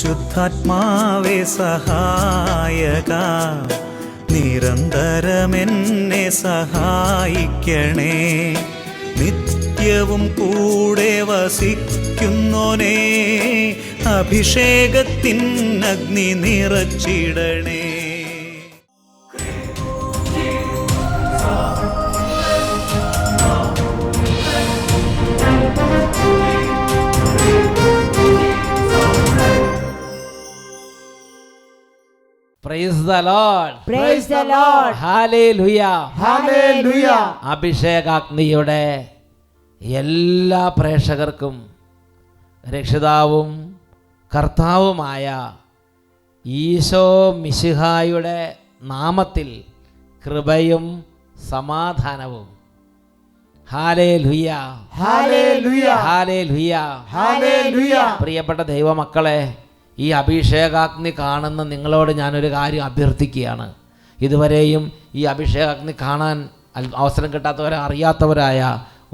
പരിശുദ്ധാത്മാവേ സഹായക, നിരന്തരമെന്നെ സഹായിക്കണേ. നിത്യവും കൂടെ വസിക്കുന്നോനേ, അഭിഷേകത്തിൻ അഗ്നി നിറച്ചിടണേ. Praise the Lord. Praise the Lord. Hallelujah. Hallelujah. അഭിഷേകാഗ്നിയുടെ എല്ലാ പ്രേക്ഷകർക്കും രക്ഷിതാവും കർത്താവുമായ ഈശോ മിശിഹായുടെ നാമത്തിൽ കൃപയും സമാധാനവും. ഹല്ലേലൂയ. ഹല്ലേലൂയ. ഹല്ലേലൂയ. ഹല്ലേലൂയ. പ്രിയപ്പെട്ട ദൈവമക്കളെ, ഈ അഭിഷേകാഗ്നി കാണുന്ന നിങ്ങളോട് ഞാനൊരു കാര്യം അഭ്യർത്ഥിക്കുകയാണ്. ഇതുവരെയും ഈ അഭിഷേകാഗ്നി കാണാൻ അവസരം കിട്ടാത്തവരെ അറിയാത്തവരായ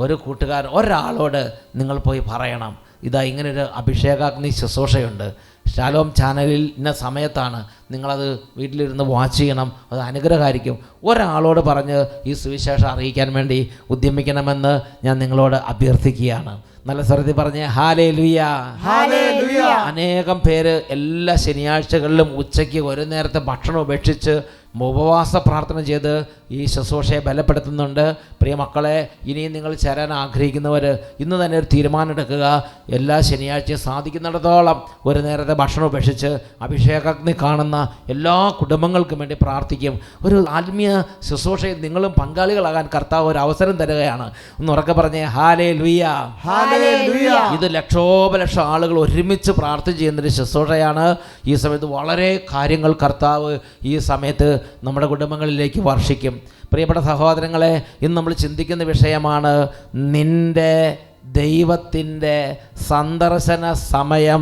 ഒരു കൂട്ടുകാരൻ ഒരാളോട് നിങ്ങൾ പോയി പറയണം, ഇതാ ഇങ്ങനൊരു അഭിഷേകാഗ്നി ശുശ്രൂഷയുണ്ട്, ഷാലോം ചാനലിൽ ഇന്ന സമയത്താണ്, നിങ്ങളത് വീട്ടിലിരുന്ന് വാച്ച് ചെയ്യണം, അത് അനുഗ്രഹമായിരിക്കും. ഒരാളോട് പറഞ്ഞ് ഈ സുവിശേഷം അറിയിക്കാൻ വേണ്ടി ഉദ്യമിക്കണമെന്ന് ഞാൻ നിങ്ങളോട് അഭ്യർത്ഥിക്കുകയാണ്. നല്ല സ്വരത്തിൽ പറഞ്ഞ് ഹല്ലേലൂയ. ഹല്ലേലൂയ. അനേകം പേര് എല്ലാ ശനിയാഴ്ചകളിലും ഉച്ചയ്ക്ക് ഒരു നേരത്തെ ഭക്ഷണം ഉപേക്ഷിച്ച് ഉപവാസ പ്രാർത്ഥന ചെയ്ത് ഈ ശുശ്രൂഷയെ ബലപ്പെടുത്തുന്നുണ്ട്. പ്രിയ മക്കളെ, ഇനിയും നിങ്ങൾ ചേരാൻ ആഗ്രഹിക്കുന്നവർ ഇന്ന് തന്നെ ഒരു തീരുമാനം എടുക്കുക. എല്ലാ ശനിയാഴ്ചയും സാധിക്കുന്നിടത്തോളം ഒരു നേരത്തെ ഭക്ഷണം ഉപേക്ഷിച്ച് അഭിഷേകാഗ്നി കാണുന്ന എല്ലാ കുടുംബങ്ങൾക്കും വേണ്ടി പ്രാർത്ഥിക്കും. ഒരു ആത്മീയ ശുശ്രൂഷയിൽ നിങ്ങളും പങ്കാളികളാകാൻ കർത്താവ് ഒരു അവസരം തരികയാണ്. ഒന്ന് ഉറക്കെ പറഞ്ഞേ ഹല്ലേലൂയ. ഹല്ലേലൂയ. ഇത് ലക്ഷോപലക്ഷം ആളുകൾ ഒരുമിച്ച് പ്രാർത്ഥന ചെയ്യുന്നൊരു ശുശ്രൂഷയാണ്. ഈ സമയത്ത് വളരെ കാര്യങ്ങൾ കർത്താവ് ഈ സമയത്ത് നമ്മുടെ കുടുംബങ്ങളിലേക്ക് വർഷിക്കും. പ്രിയപ്പെട്ട സഹോദരങ്ങളെ, ഇന്ന് നമ്മൾ ചിന്തിക്കുന്ന വിഷയമാണ് നിന്റെ ദൈവത്തിൻ്റെ സന്ദർശന സമയം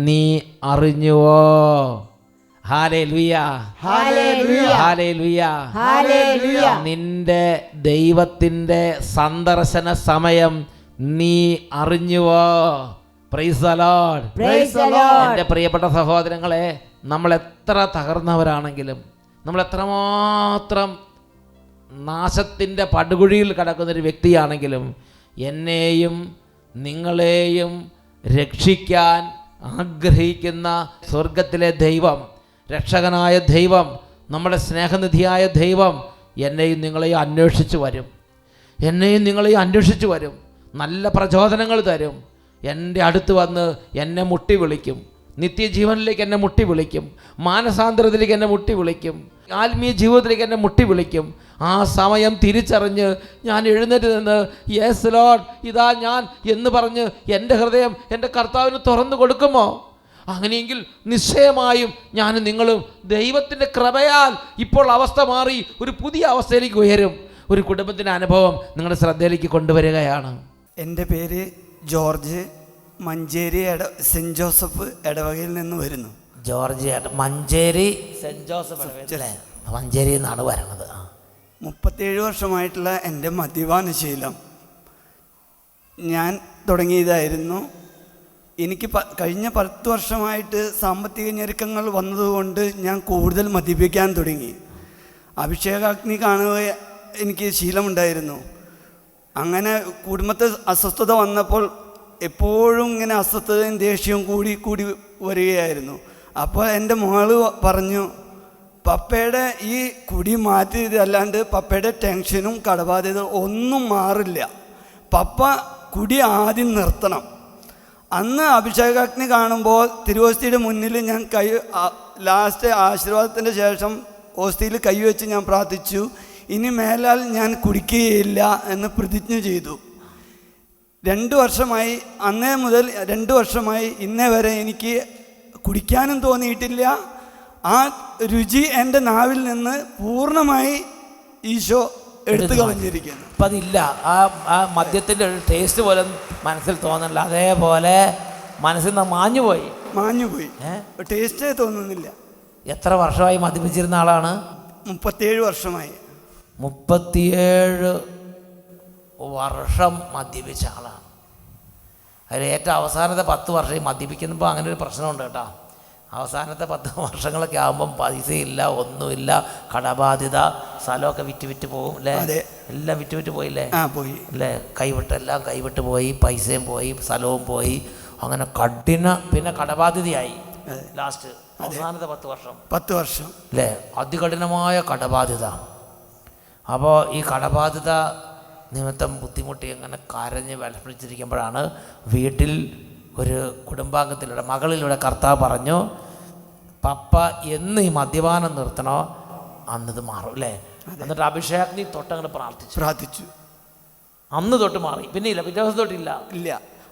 നീ അറിഞ്ഞുവോ? ഹല്ലേലൂയ. ഹല്ലേലൂയ. ഹല്ലേലൂയ. ഹല്ലേലൂയ. നിന്റെ ദൈവത്തിൻ്റെ സന്ദർശന സമയം നീ അറിഞ്ഞുവോ? Praise the Lord. Praise the Lord. എൻ്റെ പ്രിയപ്പെട്ട സഹോദരങ്ങളെ, നമ്മൾ എത്ര തകർന്നവരാണെങ്കിലും, നമ്മൾ എത്രമാത്രം നാശത്തിൻ്റെ പടുകുഴിയിൽ കിടക്കുന്നൊരു വ്യക്തിയാണെങ്കിലും, എന്നെയും നിങ്ങളെയും രക്ഷിക്കാൻ ആഗ്രഹിക്കുന്ന സ്വർഗത്തിലെ ദൈവം, രക്ഷകനായ ദൈവം, നമ്മുടെ സ്നേഹനിധിയായ ദൈവം എന്നെയും നിങ്ങളെയും അന്വേഷിച്ച് വരും. എന്നെയും നിങ്ങളെയും അന്വേഷിച്ച് വരും. നല്ല പ്രചോദനങ്ങൾ തരും. എൻ്റെ അടുത്ത് വന്ന് എന്നെ മുട്ടി വിളിക്കും. നിത്യജീവനിലേക്ക് എന്നെ മുട്ടി വിളിക്കും. മാനസാന്തരത്തിലേക്ക് എന്നെ മുട്ടി വിളിക്കും. ആത്മീയ ജീവിതത്തിലേക്ക് എന്നെ മുട്ടി വിളിക്കും. ആ സമയം തിരിച്ചറിഞ്ഞ് ഞാൻ എഴുന്നേറ്റ് നിന്ന് യെസ് ലോർഡ്, ഇതാ ഞാൻ എന്ന് പറഞ്ഞ് എൻ്റെ ഹൃദയം എൻ്റെ കർത്താവിന് തുറന്നു കൊടുക്കുമോ? അങ്ങനെയെങ്കിൽ നിശ്ചയമായും ഞാനും നിങ്ങളും ദൈവത്തിൻ്റെ കൃപയാൽ ഇപ്പോൾ അവസ്ഥ മാറി ഒരു പുതിയ അവസ്ഥയിലേക്ക് ഉയരും. ഒരു കുടുംബത്തിൻ്റെ അനുഭവം നിങ്ങളുടെ ശ്രദ്ധയിലേക്ക് കൊണ്ടുവരികയാണ്. എൻ്റെ പേര് ജോർജ്, മഞ്ചേരി സെൻറ്റ് ജോസഫ് ഇടവകയിൽ നിന്ന് വരുന്നു. ജോർജ് മഞ്ചേരി സെൻറ്റ് ജോസഫ് മഞ്ചേരിയിൽ നിന്നാണ് വരണത്. 37 വർഷമായിട്ടുള്ള എൻ്റെ മദ്യപാനശീലം ഞാൻ തുടങ്ങിയതായിരുന്നു. എനിക്ക് കഴിഞ്ഞ 10 വർഷമായിട്ട് സാമ്പത്തിക ഞെരുക്കങ്ങൾ വന്നതുകൊണ്ട് ഞാൻ കൂടുതൽ മദ്യപിക്കാൻ തുടങ്ങി. അഭിഷേകാഗ്നി കാണുക എനിക്ക് ശീലമുണ്ടായിരുന്നു. അങ്ങനെ കുടുംബത്തിൽ അസ്വസ്ഥത വന്നപ്പോൾ എപ്പോഴും ഇങ്ങനെ അസ്വസ്ഥതയും ദേഷ്യവും കൂടി വരികയായിരുന്നു. അപ്പോൾ എൻ്റെ മോള് പറഞ്ഞു, പപ്പയുടെ ഈ കുടി മാറ്റിയതല്ലാണ്ട് പപ്പയുടെ ടെൻഷനും കടബാധ്യത ഒന്നും മാറില്ല, പപ്പ കുടി ആദ്യം നിർത്തണം. അന്ന് അഭിഷേകാഗ്നി കാണുമ്പോൾ തിരുവോസ്തിയുടെ മുന്നിൽ ഞാൻ ലാസ്റ്റ് ആശീർവാദത്തിൻ്റെ ശേഷം ഓസ്തിയിൽ കൈവച്ച് ഞാൻ പ്രാർത്ഥിച്ചു, ഇനി മേലാൽ ഞാൻ കുടിക്കുകയില്ല എന്ന് പ്രതിജ്ഞ ചെയ്തു. 2 വർഷമായി, അന്നേ മുതൽ 2 വർഷമായി ഇന്നേ വരെ എനിക്ക് കുടിക്കാനും തോന്നിയിട്ടില്ല. ആ രുചി എൻ്റെ നാവിൽ നിന്ന് പൂർണ്ണമായി ഈശോ എടുത്തു കളഞ്ഞിരിക്കുന്നു. അപ്പം അതില്ല, ആ മദ്യത്തിൻ്റെ ഒരു ടേസ്റ്റ് പോലും മനസ്സിൽ തോന്നുന്നില്ല. അതേപോലെ മനസ്സിൽ നിന്ന് മാഞ്ഞുപോയി. ടേസ്റ്റേ തോന്നുന്നില്ല. എത്ര വർഷമായി മദ്യപിച്ചിരുന്ന ആളാണ്? 37 വർഷമായി. 37 വർഷം മദ്യപിച്ച ആളാണ്. അതിൽ ഏറ്റവും അവസാനത്തെ 10 വർഷം മദ്യപിക്കുമ്പോൾ അങ്ങനെ ഒരു പ്രശ്നമുണ്ട് കേട്ടോ. അവസാനത്തെ 10 വർഷങ്ങളൊക്കെ ആകുമ്പം പൈസയില്ല, ഒന്നുമില്ല, കടബാധ്യത, സ്ഥലമൊക്കെ വിറ്റ് പോകും അല്ലേ? എല്ലാം വിറ്റ് പോയില്ലേ? പോയി അല്ലേ? എല്ലാം കൈവിട്ട് പോയി, പൈസയും പോയി, സ്ഥലവും പോയി, അങ്ങനെ പിന്നെ കടബാധ്യതയായി. ലാസ്റ്റ് അവസാനത്തെ 10 വർഷം അല്ലേ? അതികഠിനമായ കടബാധ്യത. അപ്പോൾ ഈ കടബാധ്യത നിമിത്തം ബുദ്ധിമുട്ടി അങ്ങനെ കരഞ്ഞ് വിഷമിച്ചിരിക്കുമ്പോഴാണ് വീട്ടിൽ ഒരു കുടുംബാംഗത്തിലൂടെ, മകളിലൂടെ കർത്താവ് പറഞ്ഞു, പപ്പ എന്ന് ഈ മദ്യപാനം നിർത്തണോ അന്നത് മാറും അല്ലേ? എന്നിട്ട് അഭിഷേക് തൊട്ടങ്ങനെ പ്രാർത്ഥിച്ചു. അന്ന് തൊട്ട് മാറി, പിന്നെ ഇല്ല, പിറ്റേ ദിവസം തൊട്ടില്ല.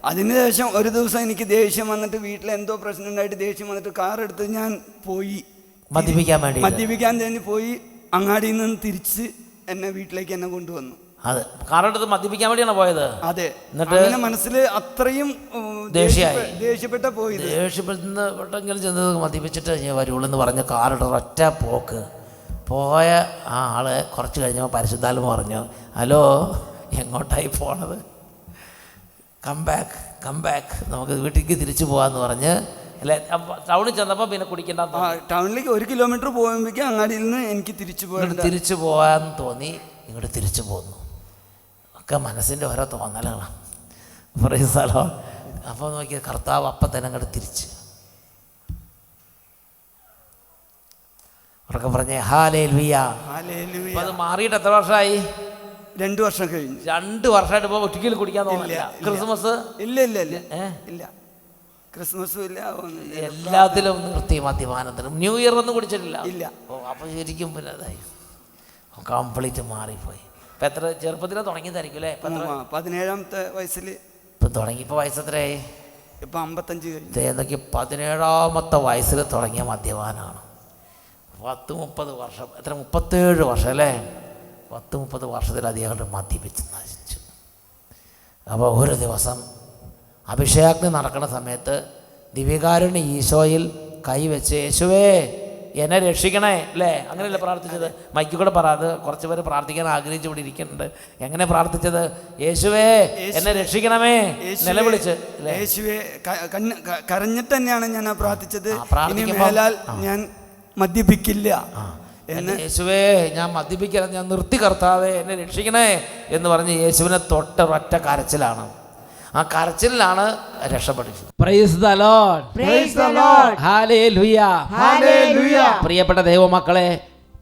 അതിന് ശേഷം ഒരു ദിവസം എനിക്ക് ദേഷ്യം വന്നിട്ട്, വീട്ടിൽ എന്തോ പ്രശ്നം ഉണ്ടായിട്ട് ദേഷ്യം വന്നിട്ട് കാർ എടുത്ത് ഞാൻ പോയി മദ്യപിക്കാൻ തന്നെ പോയി. അങ്ങാടിയിൽ നിന്ന് തിരിച്ച് എന്നെ വീട്ടിലേക്ക് എന്നെ കൊണ്ടുവന്നു. അതെ, കാർ എടുത്ത് മദ്യപിക്കാൻ വേണ്ടിയാണ് പോയത്. അതെ, എന്നിട്ട് മനസ്സിൽ അത്രയും ദേഷ്യപ്പെട്ടെങ്കിലും ചെന്നത് മദ്യപിച്ചിട്ട് ഞാൻ വരുള്ളൂ എന്ന് പറഞ്ഞ് കാറിട്ട് ഒറ്റ പോക്ക് പോയ ആ ആള് കുറച്ച് കഴിഞ്ഞപ്പോൾ പരിശുദ്ധാത്മ പറഞ്ഞു, ഹലോ എങ്ങോട്ടായി പോണത്? കം ബാക്ക് നമുക്ക് വീട്ടിലേക്ക് തിരിച്ചു പോകാമെന്ന് പറഞ്ഞ് അല്ലേ? ടൗണിൽ ചെന്നപ്പോൾ പിന്നെ കുടിക്കേണ്ട, ടൗണിലേക്ക് 1 കിലോമീറ്റർ പോകുമ്പോഴേക്കും അങ്ങാടിയിൽ നിന്ന് എനിക്ക് തിരിച്ചു പോകാൻ തോന്നി. ഇങ്ങോട്ട് തിരിച്ചു പോന്നു. ഒക്കെ മനസ്സിൻ്റെ ഓരോ തോന്നലുകളാണ്. പറയുന്ന അപ്പോൾ നോക്കിയ കർത്താവ് അപ്പം തന്നെ അങ്ങോട്ട് തിരിച്ച് അവർക്ക് പറഞ്ഞേ ഹാലേലുയ. അത് മാറിയിട്ട് എത്ര വർഷമായി? 2 വർഷം കഴിഞ്ഞു. 2 വർഷമായിട്ട് ഇപ്പോൾ ഒറ്റയ്ക്ക് കുടിക്കാൻ തോന്നില്ല. ക്രിസ്മസ് ഇല്ല, ക്രിസ്മസും ഇല്ല, എല്ലാത്തിലും നിർത്തി. മദ്യപാനത്തിനും ന്യൂ ഇയർ ഒന്നും കുടിച്ചിട്ടില്ല. അപ്പോൾ ശരിക്കും പിന്നെ അതായി കംപ്ലീറ്റ് മാറിപ്പോയി. ഇപ്പം എത്ര ചെറുപ്പത്തിലാണ് തുടങ്ങിയതായിരിക്കും അല്ലേ? 17ാമത്തെ വയസ്സിൽ ഇപ്പം തുടങ്ങി. ഇപ്പോൾ വയസ്സ് എത്രയായി? ഇപ്പം 55 കഴിഞ്ഞു. എന്നൊക്കെ 17ാമത്തെ വയസ്സിൽ തുടങ്ങിയ മദ്യപാനമാണ്. 30 വർഷം, 37 വർഷം അല്ലേ? 30 വർഷത്തിലധികം മദ്യപിച്ച് നശിച്ചു. അപ്പോൾ ഒരു ദിവസം അഭിഷേകത്തിന് നടക്കുന്ന സമയത്ത് ദിവ്യകാരുണ്യ ഈശോയിൽ കൈവച്ച്, യേശുവേ എന്നെ രക്ഷിക്കണേ അല്ലേ? അങ്ങനെയല്ലേ പ്രാർത്ഥിച്ചത്? മൈക്കിൽ കൂടെ പറയാതെ കുറച്ച് പേര് പ്രാർത്ഥിക്കാൻ ആഗ്രഹിച്ചു ഇവിടെ ഇരിക്കുന്നുണ്ട്. എങ്ങനെ പ്രാർത്ഥിച്ചത്? യേശുവേ എന്നെ രക്ഷിക്കണമേ നിലവിളിച്ച്. യേശുവേ കരഞ്ഞിട്ട് തന്നെയാണ് ഞാൻ പ്രാർത്ഥിച്ചത്. ഞാൻ മദ്യപിക്കില്ല, യേശുവേ ഞാൻ മദ്യപിക്കില്ല, ഞാൻ നിർത്തി കർത്താവേ എന്നെ രക്ഷിക്കണേ എന്ന് പറഞ്ഞ് യേശുവിനെ തൊട്ടൊരൊറ്റ കരച്ചിലാണ്. ആ കരച്ചിലാണ് രക്ഷപ്പെട്ടത്. Price the Lord, praise the Lord, hallelujah, hallelujah. പ്രിയപ്പെട്ട ദൈവമക്കളെ,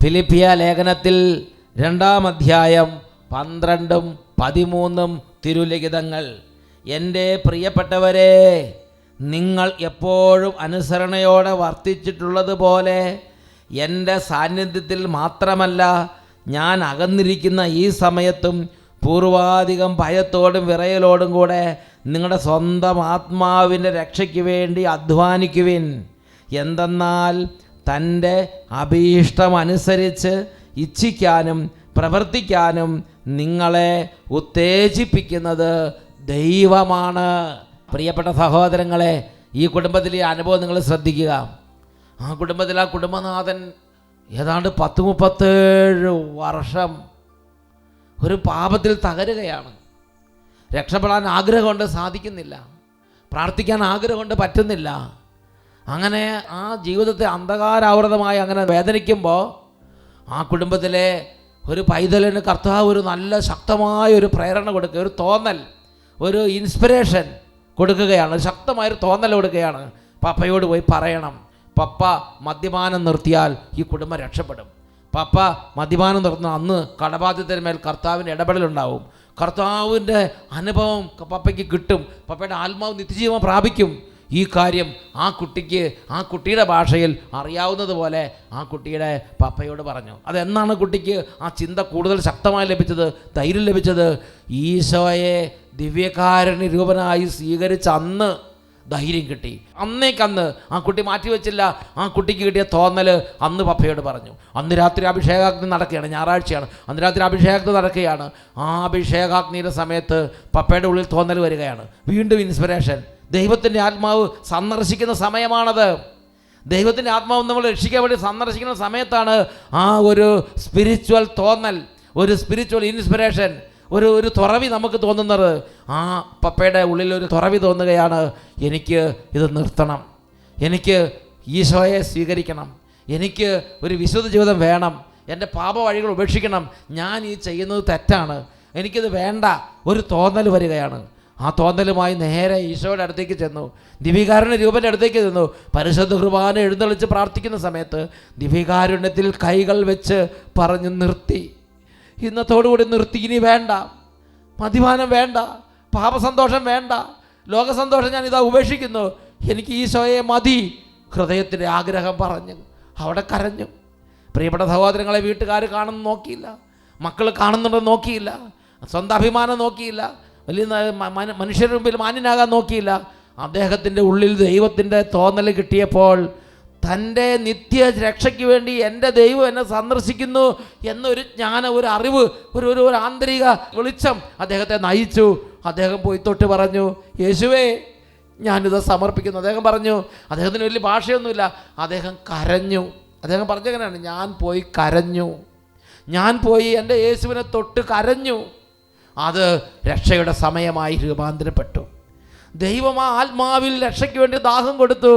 ഫിലിപ്പിയ ലേഖനത്തിൽ 2-ാം അധ്യായം 12ഉം 13ഉം തിരുലിഖിതങ്ങൾ. എൻ്റെ പ്രിയപ്പെട്ടവരെ, നിങ്ങൾ എപ്പോഴും അനുസരണയോടെ വർത്തിച്ചിട്ടുള്ളതുപോലെ എൻ്റെ സാന്നിധ്യത്തിൽ മാത്രമല്ല, ഞാൻ അകന്നിരിക്കുന്ന ഈ സമയത്തും പൂർവാധികം ഭയത്തോടും വിറയലോടും കൂടെ നിങ്ങളുടെ സ്വന്തം ആത്മാവിൻ്റെ രക്ഷയ്ക്ക് വേണ്ടി അധ്വാനിക്കുവിൻ. എന്തെന്നാൽ തൻ്റെ അഭീഷ്ടമനുസരിച്ച് ഇച്ഛിക്കാനും പ്രവർത്തിക്കാനും നിങ്ങളെ ഉത്തേജിപ്പിക്കുന്നത് ദൈവമാണ്. പ്രിയപ്പെട്ട സഹോദരങ്ങളെ, ഈ കുടുംബത്തിലെ അനുഭവം നിങ്ങൾ ശ്രദ്ധിക്കുക. ആ കുടുംബത്തിൽ ആ കുടുംബനാഥൻ ഏതാണ്ട് 37 വർഷം ഒരു പാപത്തിൽ തകരുകയാണ്. രക്ഷപ്പെടാൻ ആഗ്രഹമുണ്ട്, സാധിക്കുന്നില്ല. പ്രാർത്ഥിക്കാൻ ആഗ്രഹമുണ്ട്, പറ്റുന്നില്ല. അങ്ങനെ ആ ജീവിതത്തെ അന്ധകാരാവൃതമായി അങ്ങനെ വേദനിക്കുമ്പോൾ ആ കുടുംബത്തിലെ ഒരു പൈതലിന് കർത്താവ് ഒരു നല്ല ശക്തമായ ഒരു പ്രേരണ കൊടുക്കുക, ഒരു തോന്നൽ, ഒരു ഇൻസ്പിറേഷൻ കൊടുക്കുകയാണ്. ശക്തമായൊരു തോന്നൽ കൊടുക്കുകയാണ്. പപ്പയോട് പോയി പറയണം, പപ്പ മദ്യപാനം നിർത്തിയാൽ ഈ കുടുംബം രക്ഷപ്പെടും. പപ്പ മദ്യപാനം നിർത്തുന്ന അന്ന് കടബാധ്യത്തിന് മേൽ കർത്താവിൻ്റെ ഇടപെടലുണ്ടാവും. കർത്താവിൻ്റെ അനുഭവം പപ്പയ്ക്ക് കിട്ടും. പപ്പയുടെ ആത്മാവ് നിത്യജീവൻ പ്രാപിക്കും. ഈ കാര്യം ആ കുട്ടിക്ക് ആ കുട്ടിയുടെ ഭാഷയിൽ അറിയാവുന്നതുപോലെ ആ കുട്ടിയുടെ പപ്പയോട് പറഞ്ഞു. അതെന്നാണ് കുട്ടിക്ക് ആ ചിന്ത കൂടുതൽ ശക്തമായി ലഭിച്ചത്, ധൈര്യം ലഭിച്ചത്? ഈശോയെ ദിവ്യകാരുണ്യ രൂപനായി സ്വീകരിച്ച അന്ന് ധൈര്യം കിട്ടി. അന്നേക്കന്ന് ആ കുട്ടി മാറ്റിവെച്ചില്ല. ആ കുട്ടിക്ക് കിട്ടിയ തോന്നൽ അന്ന് പപ്പയോട് പറഞ്ഞു. അന്ന് രാത്രി അഭിഷേകാഗ്നി നടക്കുകയാണ്, ഞായറാഴ്ചയാണ്. അന്ന് രാത്രി അഭിഷേകാഗ്നി നടക്കുകയാണ്. ആ അഭിഷേകാഗ്നിയുടെ സമയത്ത് പപ്പയുടെ ഉള്ളിൽ തോന്നൽ വരികയാണ്. വീണ്ടും ഇൻസ്പിറേഷൻ. ദൈവത്തിൻ്റെ ആത്മാവ് സന്ദർശിക്കുന്ന സമയമാണത്. ദൈവത്തിൻ്റെ ആത്മാവ് നമ്മൾ രക്ഷിക്കാൻ വേണ്ടി സന്ദർശിക്കുന്ന സമയത്താണ് ആ ഒരു സ്പിരിച്വൽ തോന്നൽ, ഒരു സ്പിരിച്വൽ ഇൻസ്പിറേഷൻ, ഒരു തുറവി നമുക്ക് തോന്നുന്നത്. ആ പപ്പയുടെ ഉള്ളിൽ ഒരു തുറവി തോന്നുകയാണ്, എനിക്ക് ഇത് നിർത്തണം, എനിക്ക് ഈശോയെ സ്വീകരിക്കണം, എനിക്ക് ഒരു വിശുദ്ധ ജീവിതം വേണം, എൻ്റെ പാപ വഴികൾ ഉപേക്ഷിക്കണം, ഞാൻ ഈ ചെയ്യുന്നത് തെറ്റാണ്, എനിക്കിത് വേണ്ട, ഒരു തോന്നൽ വരികയാണ്. ആ തോന്നലുമായി നേരെ ഈശോയുടെ അടുത്തേക്ക് ചെന്നു, ദിവികാരുണ്യ രൂപൻ്റെ അടുത്തേക്ക് ചെന്നു. പരിശുദ്ധ കുർബാന എഴുന്നള്ളിച്ച് പ്രാർത്ഥിക്കുന്ന സമയത്ത് ദിവികാരുണ്യത്തിൽ കൈകൾ വെച്ച് പറഞ്ഞു നിർത്തി, ഇന്നത്തോടുകൂടി നിർത്തി, ഇനി വേണ്ട, മദ്യപാനം വേണ്ട, പാപസന്തോഷം വേണ്ട, ലോകസന്തോഷം ഞാൻ ഇതാ ഉപേക്ഷിക്കുന്നു, എനിക്ക് ഈശോയെ മതി. ഹൃദയത്തിൻ്റെ ആഗ്രഹം പറഞ്ഞു അവിടെ കരഞ്ഞു. പ്രിയപ്പെട്ട സഹോദരങ്ങളെ, വീട്ടുകാർ കാണുന്നു നോക്കിയില്ല, മക്കൾ കാണുന്നുണ്ടെന്ന് നോക്കിയില്ല, സ്വന്തം അഭിമാനം നോക്കിയില്ല, വലിയ മനുഷ്യരുടെ മുമ്പിൽ മാന്യനാകാൻ നോക്കിയില്ല. അദ്ദേഹത്തിൻ്റെ ഉള്ളിൽ ദൈവത്തിൻ്റെ തോന്നൽ കിട്ടിയപ്പോൾ തൻ്റെ നിത്യ രക്ഷയ്ക്ക് വേണ്ടി എൻ്റെ ദൈവം എന്നെ സന്ദർശിക്കുന്നു എന്നൊരു ജ്ഞാനം, ഒരു അറിവ്, ഒരു ആന്തരിക വെളിച്ചം അദ്ദേഹത്തെ നയിച്ചു. അദ്ദേഹം പോയി തൊട്ട് പറഞ്ഞു, യേശുവേ ഞാനിത് സമർപ്പിക്കുന്നു. അദ്ദേഹം പറഞ്ഞു, അദ്ദേഹത്തിന് വലിയ ഭാഷയൊന്നുമില്ല, അദ്ദേഹം കരഞ്ഞു. അദ്ദേഹം പറഞ്ഞെങ്ങനെയാണ്, ഞാൻ പോയി കരഞ്ഞു, ഞാൻ പോയി എൻ്റെ യേശുവിനെ തൊട്ട് കരഞ്ഞു. അത് രക്ഷയുടെ സമയമായി രൂപാന്തരപ്പെട്ടു. ദൈവം ആ ആത്മാവിൽ രക്ഷയ്ക്ക് വേണ്ടി ദാഹം കൊടുത്തു.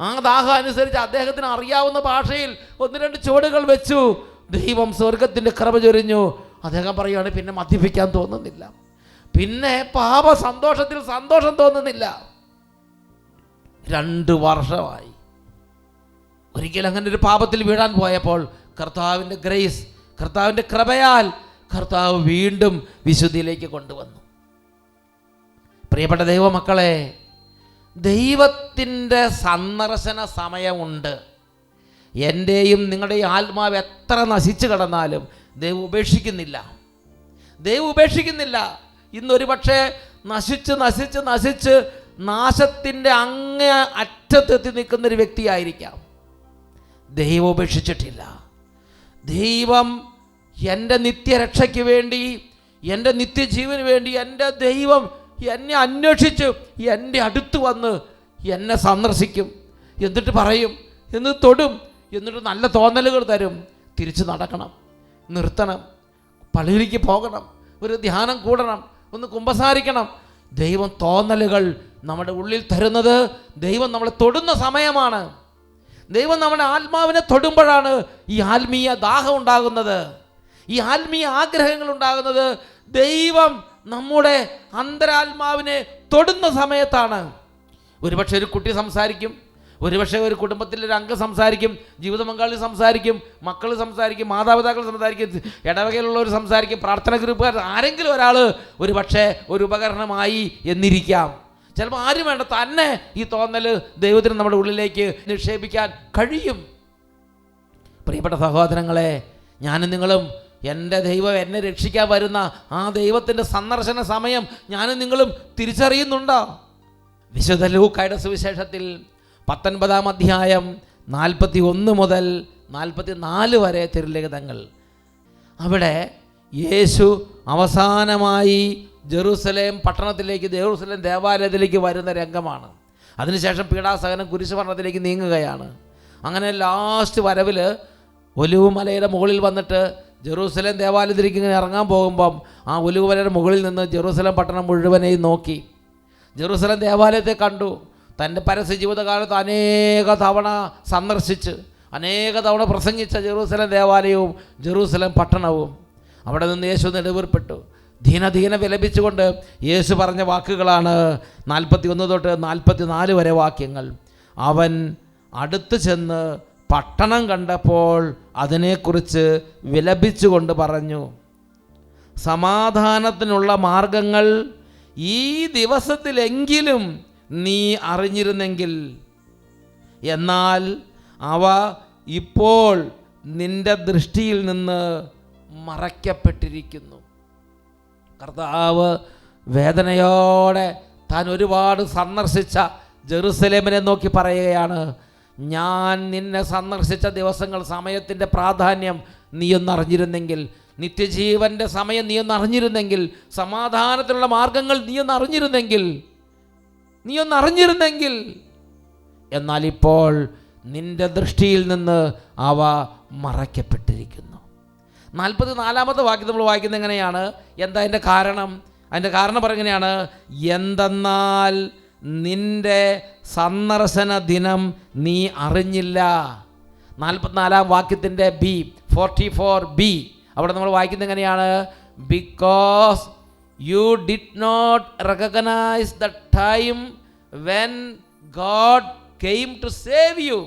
ആ ദാഹം അനുസരിച്ച് അദ്ദേഹത്തിന് അറിയാവുന്ന ഭാഷയിൽ 1-2 ചുവടുകൾ വെച്ചു. ദൈവം സ്വർഗത്തിൻ്റെ കൃപ ചൊരിഞ്ഞു. അദ്ദേഹം പറയുകയാണ്, പിന്നെ മദ്യപിക്കാൻ തോന്നുന്നില്ല, പിന്നെ പാപ സന്തോഷത്തിൽ സന്തോഷം തോന്നുന്നില്ല. 2 വർഷമായി. ഒരിക്കലും അങ്ങനെ ഒരു പാപത്തിൽ വീഴാൻ പോയപ്പോൾ കർത്താവിൻ്റെ ഗ്രേസ്, കർത്താവിൻ്റെ കൃപയാൽ കർത്താവ് വീണ്ടും വിശുദ്ധിയിലേക്ക് കൊണ്ടുവന്നു. പ്രിയപ്പെട്ട ദൈവമക്കളെ, ദൈവത്തിൻ്റെ സന്ദർശന സമയമുണ്ട്. എൻ്റെയും നിങ്ങളുടെയും ആത്മാവ് എത്ര നശിച്ചു കിടന്നാലും ദൈവം ഉപേക്ഷിക്കുന്നില്ല, ദൈവം ഉപേക്ഷിക്കുന്നില്ല. ഇന്നൊരു പക്ഷേ നശിച്ച് നാശത്തിൻ്റെ അങ്ങേ അറ്റത്തെത്തി നിൽക്കുന്നൊരു വ്യക്തിയായിരിക്കാം. ദൈവം ഉപേക്ഷിച്ചിട്ടില്ല. ദൈവം എൻ്റെ നിത്യരക്ഷയ്ക്ക് വേണ്ടി, എൻ്റെ നിത്യജീവന് വേണ്ടി എൻ്റെ ദൈവം എന്നെ അന്വേഷിച്ച് എൻ്റെ അടുത്ത് വന്ന് എന്നെ സന്ദർശിക്കും. എന്നിട്ട് പറയും, എന്നിട്ട് തൊടും, എന്നിട്ട് നല്ല തോന്നലുകൾ തരും. തിരിച്ച് നടക്കണം, നിർത്തണം, പള്ളിയിലേക്ക് പോകണം, ഒരു ധ്യാനം കൂടണം, ഒന്ന് കുമ്പസാരിക്കണം. ദൈവം തോന്നലുകൾ നമ്മുടെ ഉള്ളിൽ തരുന്നത് ദൈവം നമ്മളെ തൊടുന്ന സമയമാണ്. ദൈവം നമ്മുടെ ആത്മാവിനെ തൊടുമ്പോഴാണ് ഈ ആത്മീയ ദാഹം ഉണ്ടാകുന്നത്, ഈ ആത്മീയ ആഗ്രഹങ്ങൾ ഉണ്ടാകുന്നത്. ദൈവം നമ്മുടെ അന്തരാത്മാവിനെ തൊടുന്ന സമയത്താണ്. ഒരുപക്ഷെ ഒരു കുട്ടി സംസാരിക്കും, ഒരുപക്ഷെ ഒരു കുടുംബത്തിലൊരു അംഗം സംസാരിക്കും, ജീവിത പങ്കാളി സംസാരിക്കും, മക്കൾ സംസാരിക്കും, മാതാപിതാക്കൾ സംസാരിക്കും, ഇടവകയിലുള്ളവർ സംസാരിക്കും, പ്രാർത്ഥന ഗ്രൂപ്പുകാർ, ആരെങ്കിലും ഒരാൾ ഒരു പക്ഷേ ഒരു ഉപകരണമായി എന്നിരിക്കാം. ചിലപ്പോൾ ആരും വേണ്ട, തന്നെ ഈ തോന്നൽ ദൈവത്തിന് നമ്മുടെ ഉള്ളിലേക്ക് നിക്ഷേപിക്കാൻ കഴിയും. പ്രിയപ്പെട്ട സഹോദരങ്ങളെ, ഞാനും നിങ്ങളും എൻ്റെ ദൈവം എന്നെ രക്ഷിക്കാൻ വരുന്ന ആ ദൈവത്തിൻ്റെ സന്ദർശന സമയം ഞാനും നിങ്ങളും തിരിച്ചറിയുന്നുണ്ടോ? വിശുദ്ധ ലൂക്കായുടെ സുവിശേഷത്തിൽ 19-ാം അധ്യായം 41 മുതൽ 44 വരെ തിരുലിഖിതങ്ങൾ. അവിടെ യേശു അവസാനമായി ജെറൂസലേം പട്ടണത്തിലേക്ക്, ജെറൂസലേം ദേവാലയത്തിലേക്ക് വരുന്ന രംഗമാണ്. അതിനുശേഷം പീഡാസഹനം കുരിശുമരണത്തിലേക്ക് നീങ്ങുകയാണ്. അങ്ങനെ ലാസ്റ്റ് വരവിൽ ഒലിവുമലയുടെ മുകളിൽ വന്നിട്ട് ജെറൂസലേം ദേവാലയത്തിലേക്ക് ഇങ്ങനെ ഇറങ്ങാൻ പോകുമ്പം ആ ഒലിവുമലയുടെ മുകളിൽ നിന്ന് ജെറൂസലേം പട്ടണം മുഴുവനെയും നോക്കി. ജെറൂസലേം ദേവാലയത്തെ കണ്ടു. തൻ്റെ പരസ്യ ജീവിതകാലത്ത് അനേക തവണ സന്ദർശിച്ച് അനേക തവണ പ്രസംഗിച്ച ജെറൂസലേം ദേവാലയവും ജെറൂസലേം പട്ടണവും. അവിടെ നിന്ന് യേശു നെടുവേർപ്പെട്ടു. ദീന വിലപിച്ചുകൊണ്ട് യേശു പറഞ്ഞ വാക്കുകളാണ് 41 തൊട്ട് 44 വരെ വാക്യങ്ങൾ. അവൻ അടുത്ത് ചെന്ന് പട്ടണം കണ്ടപ്പോൾ അതിനെക്കുറിച്ച് വിലപിച്ചുകൊണ്ട് പറഞ്ഞു, സമാധാനത്തിനുള്ള മാർഗങ്ങൾ ഈ ദിവസത്തിലെങ്കിലും നീ അറിഞ്ഞിരുന്നെങ്കിൽ, എന്നാൽ അവ ഇപ്പോൾ നിന്റെ ദൃഷ്ടിയിൽ നിന്ന് മറയ്ക്കപ്പെട്ടിരിക്കുന്നു. കർത്താവ് വേദനയോടെ താൻ ഒരുപാട് സന്ദർശിച്ച ജെറുസലേമിനെ നോക്കി പറയുകയാണ്, ഞാൻ നിന്നെ സന്ദർശിച്ച ദിവസങ്ങൾ, സമയത്തിൻ്റെ പ്രാധാന്യം നീയൊന്നറിഞ്ഞിരുന്നെങ്കിൽ, നിത്യജീവൻ്റെ സമയം നീയൊന്നറിഞ്ഞിരുന്നെങ്കിൽ, സമാധാനത്തിനുള്ള മാർഗങ്ങൾ നീയൊന്നറിഞ്ഞിരുന്നെങ്കിൽ, എന്നാൽ ഇപ്പോൾ നിന്റെ ദൃഷ്ടിയിൽ നിന്ന് അവ മറയ്ക്കപ്പെട്ടിരിക്കുന്നു. 44-ാമത്തെ വാക്യം നമ്മൾ വായിക്കുന്നത് എങ്ങനെയാണ്? എന്താ അതിൻ്റെ കാരണം? അതിൻ്റെ കാരണം പറയുകയാണ്, എന്തെന്നാൽ നിന്റെ സന്ദർശന ദിനം നീ അറിഞ്ഞില്ല. 44-ാം വാക്യത്തിൻ്റെ B44 അവിടെ നമ്മൾ വായിക്കുന്നത് എങ്ങനെയാണ്? Because you did not recognise the time when God came to save you.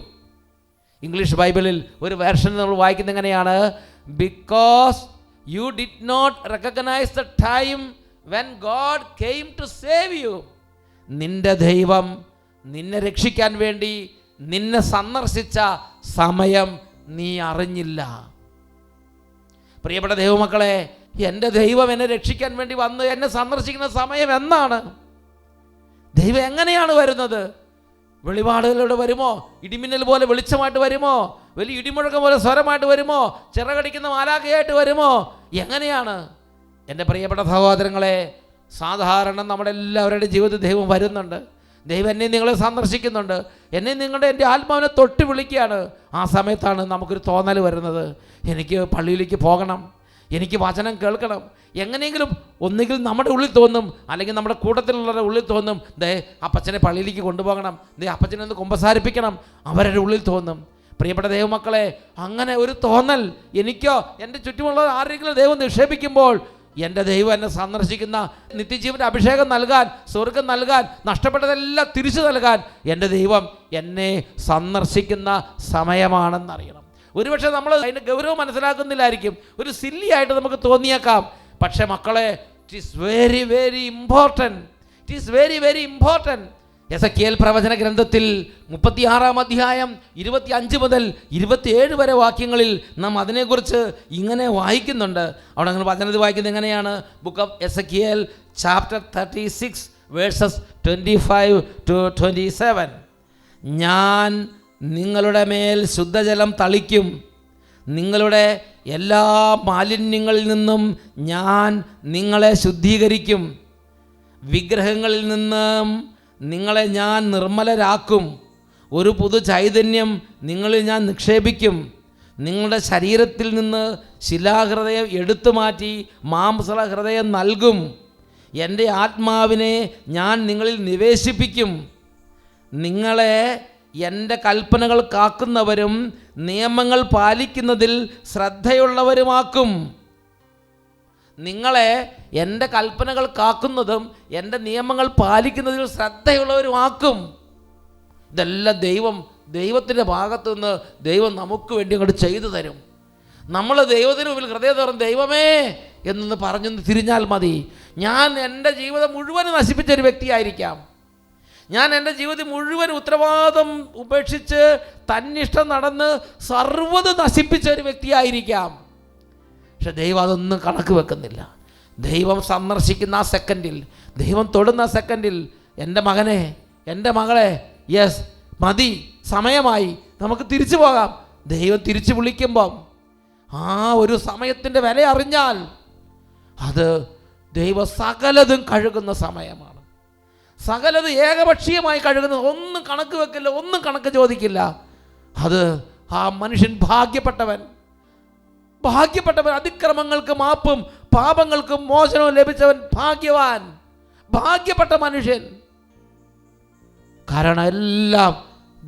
English ബൈബിളിൽ ഒരു വേർഷനിൽ നമ്മൾ വായിക്കുന്നത് എങ്ങനെയാണ്? Because you did not recognise the time when God came to save you. നിന്റെ ദൈവം നിന്നെ രക്ഷിക്കാൻ വേണ്ടി നിന്നെ സന്ദർശിച്ച സമയം നീ അറിഞ്ഞില്ല. പ്രിയപ്പെട്ട ദൈവമക്കളെ, എൻ്റെ ദൈവം എന്നെ രക്ഷിക്കാൻ വേണ്ടി വന്ന് എന്നെ സന്ദർശിക്കുന്ന സമയം എന്നാണ്? ദൈവം എങ്ങനെയാണ് വരുന്നത്? വെളിപാടുകളിലൂടെ വരുമോ? ഇടിമിന്നൽ പോലെ വെളിച്ചമായിട്ട് വരുമോ? വലിയ ഇടിമുഴക്കം പോലെ സ്വരമായിട്ട് വരുമോ? ചിറകടിക്കുന്ന മാലാഖയായിട്ട് വരുമോ? എങ്ങനെയാണ്? എൻ്റെ പ്രിയപ്പെട്ട സഹോദരങ്ങളെ, സാധാരണ നമ്മുടെ എല്ലാവരുടെ ജീവിതത്തിൽ ദൈവം വരുന്നുണ്ട്. ദൈവം എന്നെ നിങ്ങളെ സന്ദർശിക്കുന്നുണ്ട്. എൻ്റെ ആത്മാവിനെ തൊട്ട് വിളിക്കുകയാണ്. ആ സമയത്താണ് നമുക്കൊരു തോന്നൽ വരുന്നത്, എനിക്ക് പള്ളിയിലേക്ക് പോകണം, എനിക്ക് വചനം കേൾക്കണം. എങ്ങനെയെങ്കിലും ഒന്നുകിൽ നമ്മുടെ ഉള്ളിൽ തോന്നും, അല്ലെങ്കിൽ നമ്മുടെ കൂട്ടത്തിലുള്ളവരുടെ ഉള്ളിൽ തോന്നും, ദേ അപ്പച്ചനെ പള്ളിയിലേക്ക് കൊണ്ടുപോകണം, ദേ അപ്പച്ചനെ ഒന്ന് കുമ്പസാരിപ്പിക്കണം, അവരുടെ ഉള്ളിൽ തോന്നും. പ്രിയപ്പെട്ട ദൈവമക്കളെ, അങ്ങനെ ഒരു തോന്നൽ എനിക്കോ എൻ്റെ ചുറ്റുമുള്ള ആരെങ്കിലും ദൈവം നിക്ഷേപിക്കുമ്പോൾ, എൻ്റെ ദൈവം എന്നെ സന്ദർശിക്കുന്ന നിത്യജീവൻ്റെ അഭിഷേകം നൽകാൻ, സ്വർഗം നൽകാൻ, നഷ്ടപ്പെട്ടതെല്ലാം തിരിച്ചു നൽകാൻ എൻ്റെ ദൈവം എന്നെ സന്ദർശിക്കുന്ന സമയമാണെന്നറിയണം. ഒരുപക്ഷെ നമ്മൾ അതിൻ്റെ ഗൗരവം മനസ്സിലാക്കുന്നില്ലായിരിക്കും, ഒരു സില്ലി ആയിട്ട് നമുക്ക് തോന്നിയേക്കാം. പക്ഷേ മക്കളെ, it is very very important. It is very very important. Ezekiel പ്രവചന ഗ്രന്ഥത്തിൽ 36-ാം അധ്യായം 25 മുതൽ 27 വരെ വാക്യങ്ങളിൽ നാം അതിനെക്കുറിച്ച് ഇങ്ങനെ വായിക്കുന്നുണ്ട്. അവിടെ നിങ്ങൾ വചനത്തിൽ വായിക്കുന്നത് എങ്ങനെയാണ്? Book of Ezekiel chapter 36 versus 25 to 27. ഞാൻ നിങ്ങളുടെ മേൽ ശുദ്ധജലം തളിക്കും, നിങ്ങളുടെ എല്ലാ മാലിന്യങ്ങളിൽ നിന്നും ഞാൻ നിങ്ങളെ ശുദ്ധീകരിക്കും, വിഗ്രഹങ്ങളിൽ നിന്നും നിങ്ങളെ ഞാൻ നിർമ്മലരാക്കും, ഒരു പുതു ചൈതന്യം നിങ്ങളിൽ ഞാൻ നിക്ഷേപിക്കും, നിങ്ങളുടെ ശരീരത്തിൽ നിന്ന് ശിലാഹൃദയം എടുത്തു മാറ്റി മാംസളഹൃദയം നൽകും, എൻ്റെ ആത്മാവിനെ ഞാൻ നിങ്ങളിൽ നിവേശിപ്പിക്കും, നിങ്ങളെ എൻ്റെ കൽപ്പനകൾ കാക്കുന്നവരും നിയമങ്ങൾ പാലിക്കുന്നതിൽ ശ്രദ്ധയുള്ളവരുമാക്കും. നിങ്ങളെ എൻ്റെ കൽപ്പനകൾ കാക്കുന്നതും എൻ്റെ നിയമങ്ങൾ പാലിക്കുന്നതിൽ ശ്രദ്ധയുള്ളവരുമാക്കും. ഇതെല്ലാം ദൈവത്തിൻ്റെ ഭാഗത്തു നിന്ന് ദൈവം നമുക്ക് വേണ്ടി അങ്ങോട്ട് ചെയ്തു തരും. നമ്മൾ ദൈവത്തിന് മുമ്പിൽ ഹൃദയം തുറന്ന് ദൈവമേ എന്നൊന്ന് പറഞ്ഞൊന്ന് തിരിഞ്ഞാൽ മതി. ഞാൻ എൻ്റെ ജീവിതം മുഴുവൻ നശിപ്പിച്ചൊരു വ്യക്തിയായിരിക്കാം. ഞാൻ എൻ്റെ ജീവിതത്തിൽ മുഴുവൻ ഉത്തരവാദിത്വം ഉപേക്ഷിച്ച് തന്നിഷ്ടം നടന്ന് സർവ്വത് നശിപ്പിച്ച ഒരു വ്യക്തിയായിരിക്കാം. പക്ഷെ ദൈവം അതൊന്നും കണക്ക് വെക്കുന്നില്ല. ദൈവം സന്ദർശിക്കുന്ന ആ സെക്കൻഡിൽ, ദൈവം തൊടുന്ന സെക്കൻഡിൽ, എൻ്റെ മകനെ, എൻ്റെ മകളെ, യെസ് മതി, സമയമായി, നമുക്ക് തിരിച്ചു പോകാം. ദൈവം തിരിച്ചു വിളിക്കുമ്പം ആ ഒരു സമയത്തിൻ്റെ വില അറിഞ്ഞാൽ അത് ദൈവം സകലതും കഴുകുന്ന സമയമാണ്. സകലത് ഏകപക്ഷീയമായി കഴുകുന്നത്, ഒന്നും കണക്ക് വെക്കില്ല, ഒന്നും കണക്ക് ചോദിക്കില്ല. അത് ആ മനുഷ്യൻ ഭാഗ്യപ്പെട്ടവൻ. അതിക്രമങ്ങൾക്ക് മാപ്പും പാപങ്ങൾക്ക് മോചനവും ലഭിച്ചവൻ ഭാഗ്യവാൻ, ഭാഗ്യപ്പെട്ട മനുഷ്യൻ. കാരണം എല്ലാം